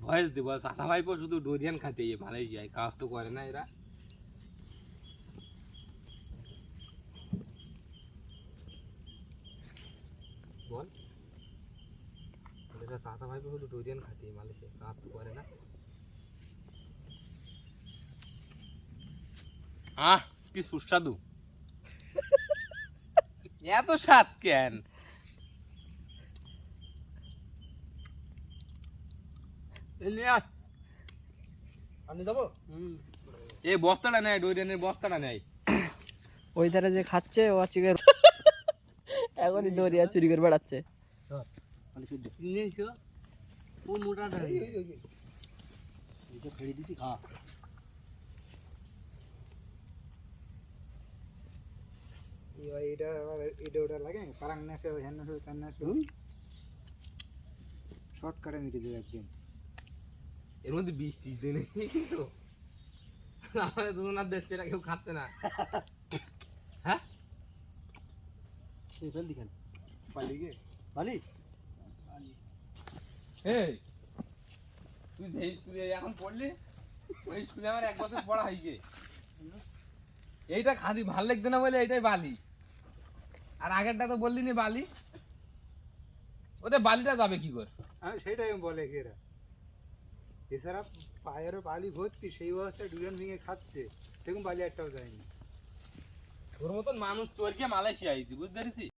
Voice দিব চাচা ভাইপো শুধু ডোরিয়ান খাতে মালয়েশিয়ায় কাজ তো করে না এরা। বল এরা চাচা ভাইপো শুধু ডোরিয়ান খাতে মালয়েশিয়ায় কাজ তো করে না। আহ কি সুস্বাদু, এত স্বাদ কেন? এই বস্তাটা নেয়, ডোরিয়ানের বস্তাটা নেয়। ওই ধারে যে খাচ্ছে ও আজকে এখনই ডোরিয়া চুরি করে বেড়াচ্ছে। শর্টকাটে মিটে দেবে একদিন। এর মধ্যে বৃষ্টি নেই কিন্তু আমাদের দুজনার দেশ এরা কেউ খাচ্ছে না। হ্যাঁ ফেল দিখান বালি গে বালি। এই তুই যে স্কুলে এখন পড়লি, ওই স্কুলে আমার 1 বছর পড়া হয়ে গে। এইটা খাদি ভাল লাগছে না বলে এইটাই বালি, আর আগেরটা তো বললি নি বালি। ওটা বালিটা যাবে কি করে? হ্যাঁ সেটাই বলে এরা। এছাড়া পায়েরও বালি ভর্তি, সেই অবস্থায় ডুরান ভেঙে খাচ্ছে, দেখুন বালি একটাও যায়নি। তোর মতন মানুষ চোর গিয়ে মালয়েশিয়া আইছি, বুঝতে পারছিস?